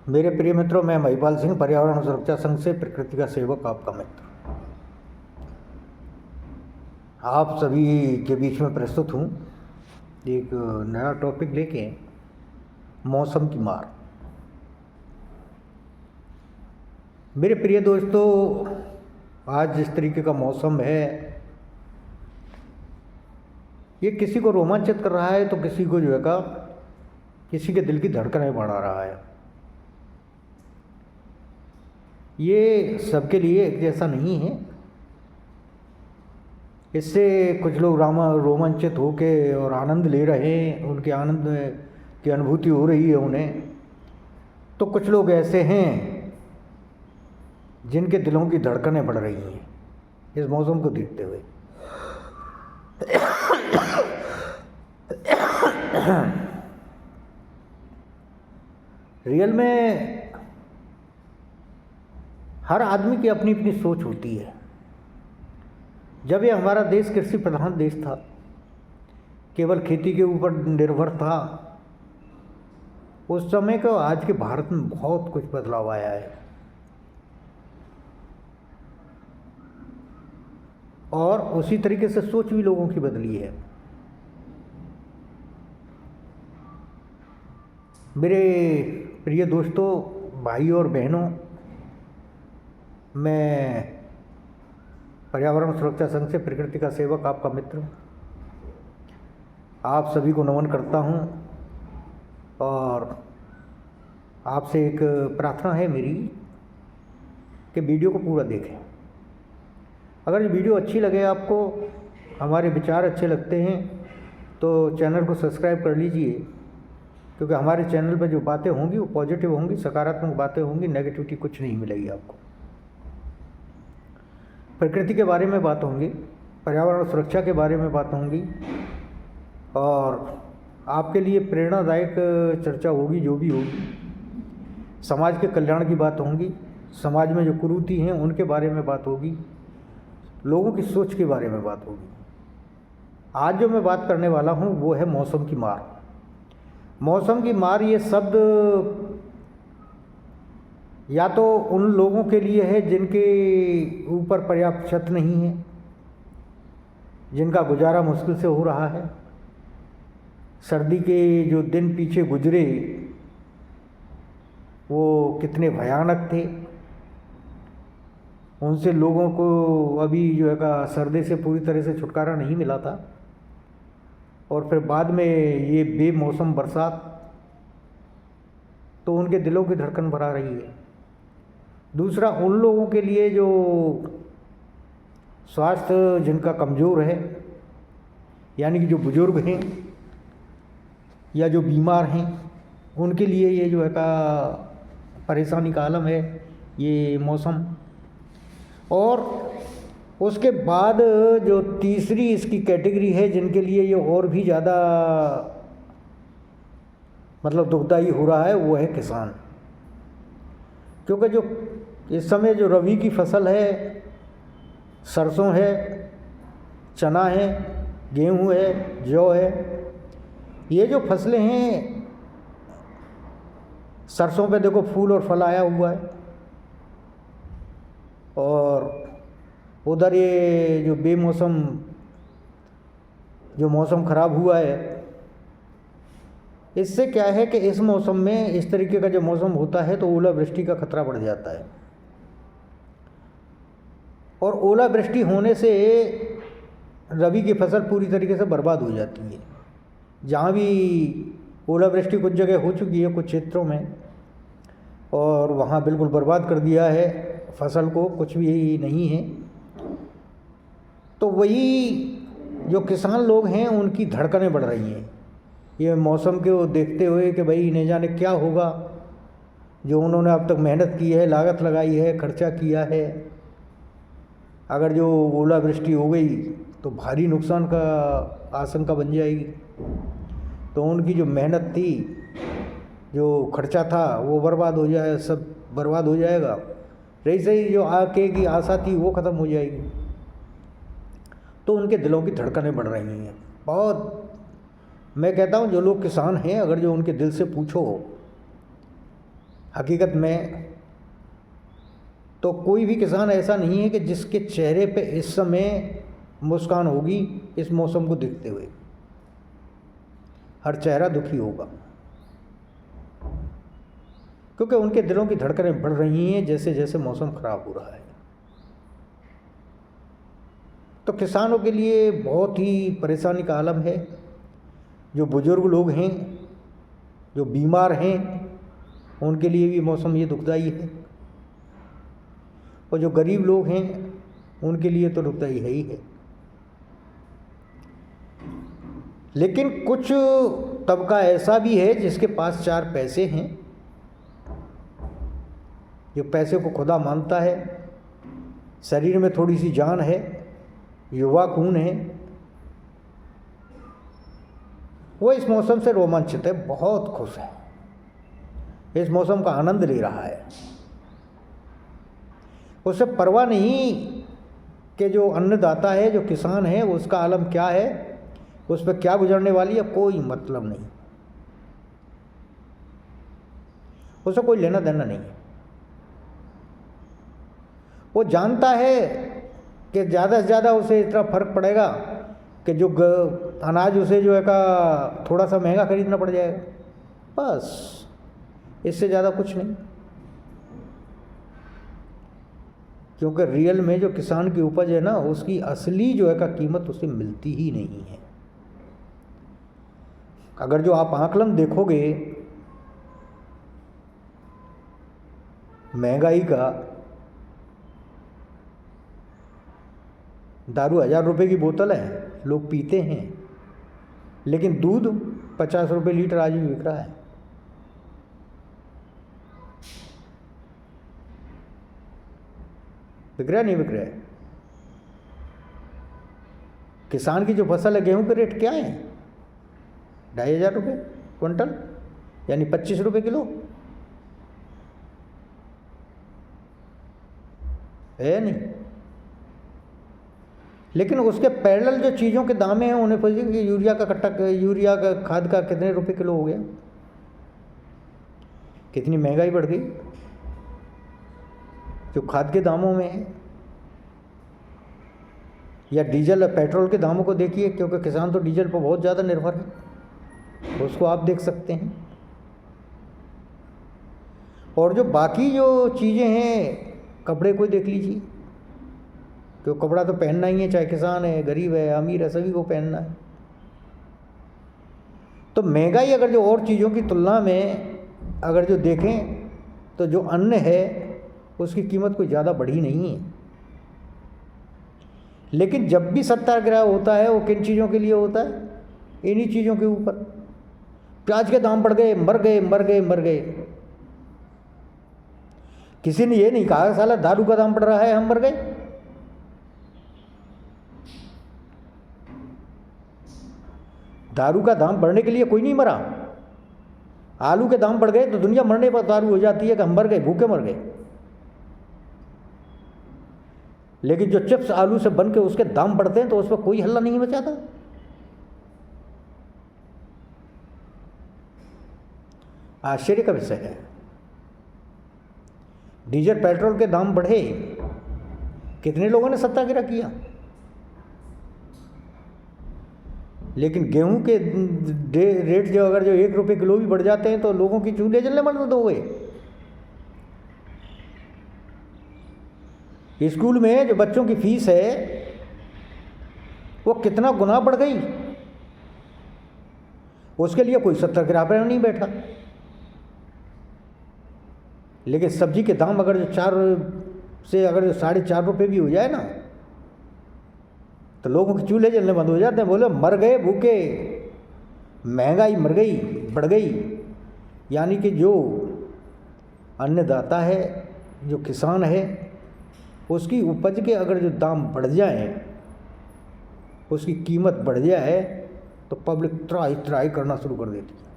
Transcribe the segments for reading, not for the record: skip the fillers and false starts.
मेरे प्रिय मित्रों, मैं महिपाल सिंह, पर्यावरण सुरक्षा संघ से प्रकृति का सेवक, आपका मित्र आप सभी के बीच में प्रस्तुत हूँ एक नया टॉपिक लेके, मौसम की मार। मेरे प्रिय दोस्तों, आज जिस तरीके का मौसम है, ये किसी को रोमांचित कर रहा है तो किसी को जो है का किसी के दिल की धड़कनें बढ़ा रहा है। ये सबके लिए एक जैसा नहीं है। इससे कुछ लोग रोमांचित होके और आनंद ले रहे हैं, उनके आनंद की अनुभूति हो रही है उन्हें। तो कुछ लोग ऐसे हैं जिनके दिलों की धड़कनें बढ़ रही हैं इस मौसम को देखते हुए। रियल में हर आदमी की अपनी अपनी सोच होती है। जब ये हमारा देश कृषि प्रधान देश था, केवल खेती के ऊपर निर्भर था, उस समय को आज के भारत में बहुत कुछ बदलाव आया है। और उसी तरीके से सोच भी लोगों की बदली है। मेरे प्रिय दोस्तों, भाई और बहनों, मैं पर्यावरण सुरक्षा संघ से प्रकृति का सेवक, आपका मित्र, आप सभी को नमन करता हूं। और आपसे एक प्रार्थना है मेरी कि वीडियो को पूरा देखें। अगर ये वीडियो अच्छी लगे, आपको हमारे विचार अच्छे लगते हैं, तो चैनल को सब्सक्राइब कर लीजिए, क्योंकि हमारे चैनल पर जो बातें होंगी वो पॉजिटिव होंगी, सकारात्मक बातें होंगी, नेगेटिविटी कुछ नहीं मिलेगी आपको। प्रकृति के बारे में बात होंगी, पर्यावरण सुरक्षा के बारे में बात होंगी, और आपके लिए प्रेरणादायक चर्चा होगी, जो भी होगी। समाज के कल्याण की बात होंगी, समाज में जो कुरीति हैं उनके बारे में बात होगी, लोगों की सोच के बारे में बात होगी। आज जो मैं बात करने वाला हूँ वो है मौसम की मार। मौसम की मार ये शब्द या तो उन लोगों के लिए है जिनके ऊपर पर्याप्त छत नहीं है, जिनका गुजारा मुश्किल से हो रहा है। सर्दी के जो दिन पीछे गुजरे वो कितने भयानक थे, उनसे लोगों को अभी जो है का सर्दी से पूरी तरह से छुटकारा नहीं मिला था। और फिर बाद में ये बेमौसम बरसात तो उनके दिलों की धड़कन बढ़ा रही है। दूसरा, उन लोगों के लिए जो स्वास्थ्य जिनका कमज़ोर है, यानी कि जो बुज़ुर्ग हैं या जो बीमार हैं, उनके लिए ये जो है का परेशानी का आलम है ये मौसम। और उसके बाद जो तीसरी इसकी कैटेगरी है जिनके लिए ये और भी ज़्यादा मतलब दुखदाई हो रहा है, वो है किसान। क्योंकि जो इस समय जो रबी की फसल है, सरसों है, चना है, गेहूं है, जौ है, ये जो फसलें हैं, सरसों पे देखो फूल और फल आया हुआ है। और उधर ये जो बेमौसम जो मौसम ख़राब हुआ है, इससे क्या है कि इस मौसम में, इस तरीके का जो मौसम होता है, तो ओलावृष्टि का खतरा बढ़ जाता है। और ओलावृष्टि होने से रबी की फसल पूरी तरीके से बर्बाद हो जाती है। जहाँ भी ओलावृष्टि कुछ जगह हो चुकी है, कुछ क्षेत्रों में, और वहाँ बिल्कुल बर्बाद कर दिया है फसल को, कुछ भी नहीं है। तो वही जो किसान लोग हैं उनकी धड़कनें बढ़ रही हैं ये मौसम को देखते हुए कि भाई न जाने क्या होगा। जो उन्होंने अब तक मेहनत की है, लागत लगाई है, खर्चा किया है, अगर जो ओलावृष्टि हो गई तो भारी नुकसान का आशंका बन जाएगी। तो उनकी जो मेहनत थी, जो खर्चा था, वो बर्बाद हो जाए, सब बर्बाद हो जाएगा। रही सही जो आगे की आशा थी वो ख़त्म हो जाएगी। तो उनके दिलों की धड़कनें बढ़ रही हैं बहुत। मैं कहता हूँ जो लोग किसान हैं, अगर जो उनके दिल से पूछो हकीकत में तो कोई भी किसान ऐसा नहीं है कि जिसके चेहरे पे इस समय मुस्कान होगी इस मौसम को देखते हुए। हर चेहरा दुखी होगा, क्योंकि उनके दिलों की धड़कनें बढ़ रही हैं जैसे जैसे मौसम खराब हो रहा है। तो किसानों के लिए बहुत ही परेशानी का आलम है। जो बुजुर्ग लोग हैं, जो बीमार हैं, उनके लिए भी मौसम ये दुखदाई है, और जो गरीब लोग हैं उनके लिए तो दुखदाई है ही है। लेकिन कुछ तबका ऐसा भी है जिसके पास चार पैसे हैं, जो पैसे को खुदा मानता है, शरीर में थोड़ी सी जान है, युवा खून है, वो इस मौसम से रोमांचित है, बहुत खुश है, इस मौसम का आनंद ले रहा है। उसे परवाह नहीं कि जो अन्नदाता है, जो किसान है, उसका आलम क्या है, उस पर क्या गुजरने वाली है, कोई मतलब नहीं, उसे कोई लेना देना नहीं है। वो जानता है कि ज़्यादा से ज़्यादा उसे इतना फर्क पड़ेगा कि जो अनाज उसे जो है का थोड़ा सा महंगा खरीदना पड़ जाएगा, बस, इससे ज़्यादा कुछ नहीं। क्योंकि रियल में जो किसान की उपज है ना, उसकी असली जो है का कीमत उसे मिलती ही नहीं है। अगर जो आप आकलन देखोगे महंगाई का, दारू 1000 रुपये की बोतल है, लोग पीते हैं, लेकिन दूध 50 रुपये लीटर आज भी बिक रहा है। बिक रहा है, नहीं बिक रहा है? किसान की जो फसल है, गेहूं के रेट क्या है? 2500 रुपये क्विंटल, यानी 25 रुपये किलो है नहीं। लेकिन उसके पैरेलल जो चीज़ों के दाम हैं उन्हें पूछिए कि यूरिया का कट्टा, यूरिया का खाद का कितने रुपए किलो हो गया, कितनी महंगाई बढ़ गई जो खाद के दामों में है। या डीजल और पेट्रोल के दामों को देखिए, क्योंकि किसान तो डीजल पर बहुत ज़्यादा निर्भर है, उसको आप देख सकते हैं। और जो बाकी जो चीज़ें हैं, कपड़े को देख लीजिए, तो कपड़ा तो पहनना ही है, चाहे किसान है, गरीब है, अमीर है, सभी को पहनना है। तो महंगाई अगर जो और चीज़ों की तुलना में अगर जो देखें तो जो अन्न है उसकी कीमत कोई ज़्यादा बढ़ी नहीं है। लेकिन जब भी सत्याग्रह होता है वो किन चीज़ों के लिए होता है? इन्हीं चीज़ों के ऊपर। प्याज के दाम बढ़ गए, मर गए, मर गए, मर गए। किसी ने ये नहीं कहा साला दारू का दाम बढ़ रहा है हम मर गए। दारू का दाम बढ़ने के लिए कोई नहीं मरा। आलू के दाम बढ़ गए तो दुनिया मरने पर दारू हो जाती है कि हम मर गए, भूखे मर गए। लेकिन जो चिप्स आलू से बन के उसके दाम बढ़ते हैं तो उस पर कोई हल्ला नहीं मचाता। आश्चर्य का विषय है। डीजल पेट्रोल के दाम बढ़े, कितने लोगों ने सत्याग्रह किया, लेकिन गेहूं के रेट जो अगर जो 1 रुपये किलो भी बढ़ जाते हैं तो लोगों की चूल्हे जलने बंद हो गए। स्कूल में जो बच्चों की फीस है वो कितना गुना बढ़ गई, उसके लिए कोई सत्याग्रह पर नहीं बैठा। लेकिन सब्जी के दाम अगर जो 4 से अगर जो 4.5 रुपये भी हो जाए ना तो लोगों के चूल्हे जलने बंद हो जाते हैं। बोले मर गए भूखे, महंगाई मर गई, बढ़ गई। यानी कि जो अन्नदाता है, जो किसान है, उसकी उपज के अगर जो दाम बढ़ जाए, उसकी कीमत बढ़ जाए तो पब्लिक त्राही त्राही करना शुरू कर देती है।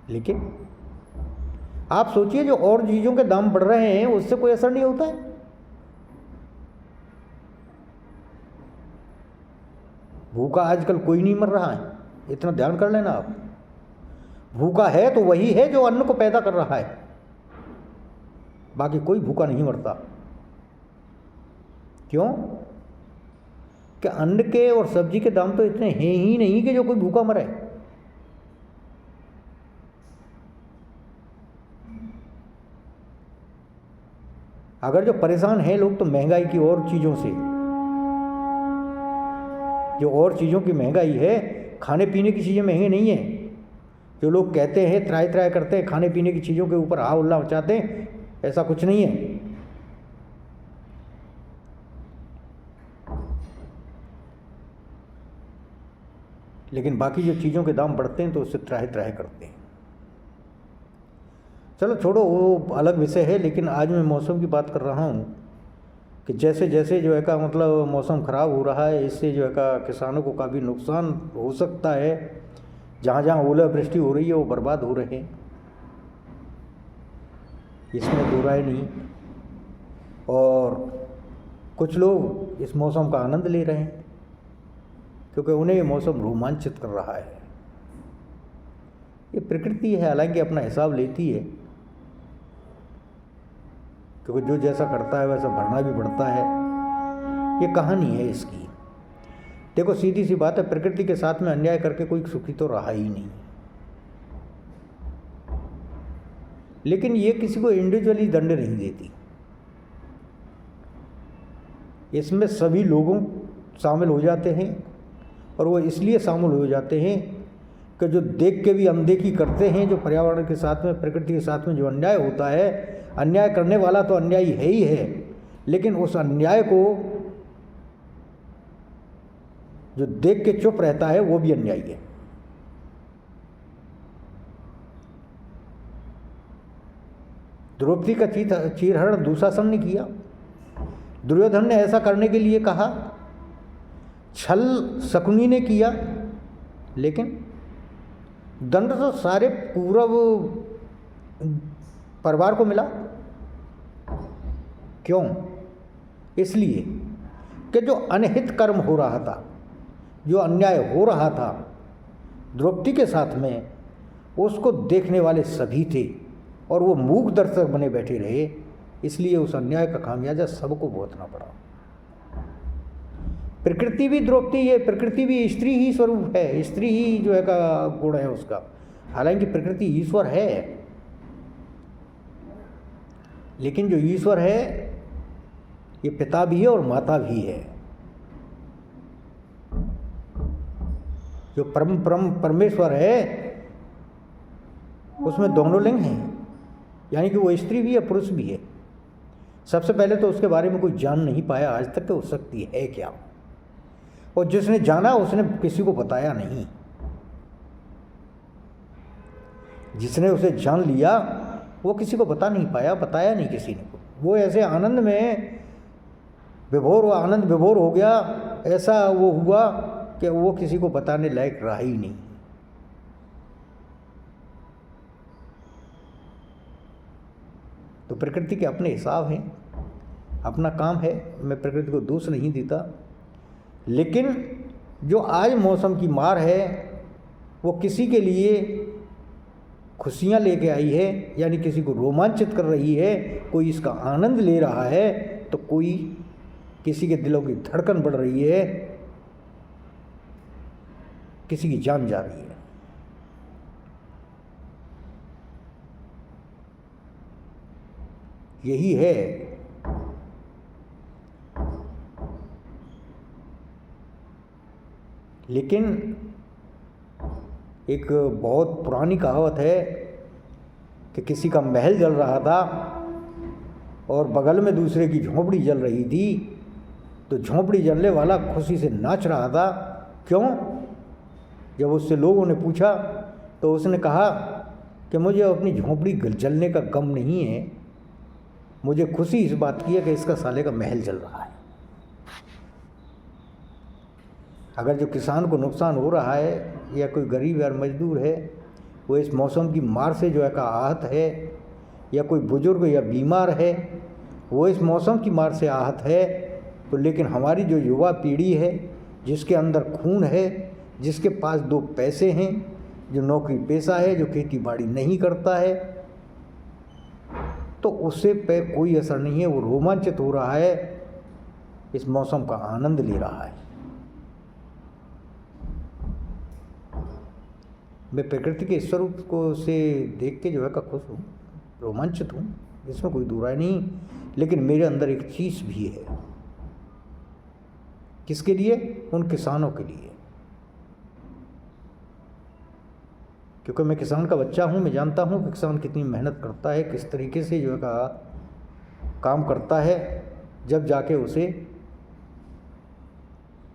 लेकिन आप सोचिए जो और चीज़ों के दाम बढ़ रहे हैं उससे कोई असर नहीं होता है। भूखा आजकल कोई नहीं मर रहा है, इतना ध्यान कर लेना आप। भूखा है तो वही है जो अन्न को पैदा कर रहा है, बाकी कोई भूखा नहीं मरता। क्यों? कि अन्न के और सब्जी के दाम तो इतने हैं ही नहीं कि जो कोई भूखा मरे। अगर जो परेशान हैं लोग तो महंगाई की और चीज़ों से, जो और चीज़ों की महंगाई है, खाने पीने की चीज़ें महंगी नहीं है। जो लोग कहते हैं त्राय त्राय करते हैं खाने पीने की चीज़ों के ऊपर हा उल्ला मचाते हैं, ऐसा कुछ नहीं है। लेकिन बाकी जो चीज़ों के दाम बढ़ते हैं तो उससे त्राय त्राय करते हैं। चलो छोड़ो, वो अलग विषय है। लेकिन आज मैं मौसम की बात कर रहा हूँ कि जैसे जैसे जो है का मतलब मौसम ख़राब हो रहा है, इससे जो है का किसानों को काफ़ी नुकसान हो सकता है। जहाँ जहाँ ओलावृष्टि हो रही है वो बर्बाद हो रहे हैं, इसमें दो राय नहीं। और कुछ लोग इस मौसम का आनंद ले रहे हैं क्योंकि उन्हें ये मौसम रोमांचित कर रहा है। ये प्रकृति है, हालांकि अपना हिसाब लेती है, क्योंकि जो जैसा करता है वैसा भरना भी पड़ता है। ये कहानी है इसकी। देखो सीधी सी बात है, प्रकृति के साथ में अन्याय करके कोई सुखी तो रहा ही नहीं। लेकिन ये किसी को इंडिविजुअली दंड नहीं देती, इसमें सभी लोगों शामिल हो जाते हैं। और वो इसलिए शामिल हो जाते हैं कि जो देख के भी अनदेखी करते हैं, जो पर्यावरण के साथ में, प्रकृति के साथ में जो अन्याय होता है, अन्याय करने वाला तो अन्यायी है ही है, लेकिन उस अन्याय को जो देख के चुप रहता है वो भी अन्यायी है। द्रौपदी का चीरहरण दुशासन ने किया। दुर्योधन ने ऐसा करने के लिए कहा, छल शकुनी ने किया, लेकिन दंड तो सारे पूरब परिवार को मिला। क्यों? इसलिए कि जो अनहित कर्म हो रहा था, जो अन्याय हो रहा था द्रौपदी के साथ में, उसको देखने वाले सभी थे और वो मूक दर्शक बने बैठे रहे। इसलिए उस अन्याय का खामियाजा सबको भुगतना पड़ा। प्रकृति भी द्रौपदी है, प्रकृति भी स्त्री ही स्वरूप है, स्त्री ही जो है का गुण है उसका। हालांकि प्रकृति ईश्वर है, लेकिन जो ईश्वर है ये पिता भी है और माता भी है। जो परमेश्वर है उसमें दोनों लिंग हैं, यानी कि वो स्त्री भी है पुरुष भी है। सबसे पहले तो उसके बारे में कोई जान नहीं पाया आज तक कि वो शक्ति है क्या, और जिसने जाना उसने किसी को बताया नहीं। जिसने उसे जान लिया वो किसी को बता नहीं पाया, बताया नहीं किसी ने। वो ऐसे आनंद में विभोर, आनंद विभोर हो गया, ऐसा वो हुआ कि वो किसी को बताने लायक रहा ही नहीं। तो प्रकृति के अपने हिसाब हैं, अपना काम है, मैं प्रकृति को दोष नहीं देता। लेकिन जो आज मौसम की मार है वो किसी के लिए खुशियाँ लेके आई है, यानी किसी को रोमांचित कर रही है, कोई इसका आनंद ले रहा है, तो कोई किसी के दिलों की धड़कन बढ़ रही है, किसी की जान जा रही है। यही है। लेकिन एक बहुत पुरानी कहावत है कि किसी का महल जल रहा था और बगल में दूसरे की झोंपड़ी जल रही थी, तो झोंपड़ी जलने वाला खुशी से नाच रहा था। क्यों? जब उससे लोगों ने पूछा तो उसने कहा कि मुझे अपनी झोंपड़ी जलने का गम नहीं है, मुझे खुशी इस बात की है कि इसका साले का महल जल रहा है। अगर जो किसान को नुकसान हो रहा है या कोई गरीब या मजदूर है, वो इस मौसम की मार से जो है का आहत है, या कोई बुजुर्ग या बीमार है वो इस मौसम की मार से आहत है, तो लेकिन हमारी जो युवा पीढ़ी है, जिसके अंदर खून है, जिसके पास दो पैसे हैं, जो नौकरी पेशा है, जो खेती बाड़ी नहीं करता है, तो उसे पे कोई असर नहीं है। वो रोमांचित हो रहा है, इस मौसम का आनंद ले रहा है। मैं प्रकृति के स्वरूप को से देख के जो है का खुश हूँ, रोमांचित हूँ, इसमें कोई दो राय नहीं। लेकिन मेरे अंदर एक चीज़ भी है। किसके लिए? उन किसानों के लिए। क्योंकि मैं किसान का बच्चा हूँ, मैं जानता हूँ कि किसान कितनी मेहनत करता है, किस तरीके से जो है का काम करता है, जब जाके उसे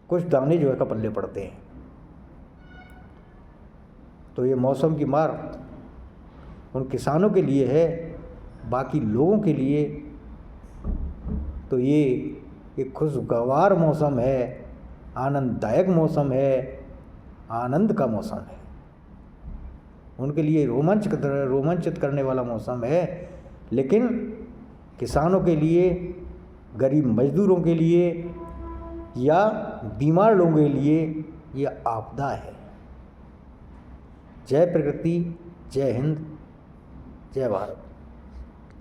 कुछ दाने जो है का पल्ले पड़ते हैं। तो ये मौसम की मार उन किसानों के लिए है, बाकी लोगों के लिए तो ये एक खुशगवार मौसम है, आनंददायक मौसम है, आनंद का मौसम है। उनके लिए रोमांचित करने वाला मौसम है। लेकिन किसानों के लिए, गरीब मजदूरों के लिए या बीमार लोगों के लिए ये आपदा है। जय प्रकृति, जय हिंद, जय भारत।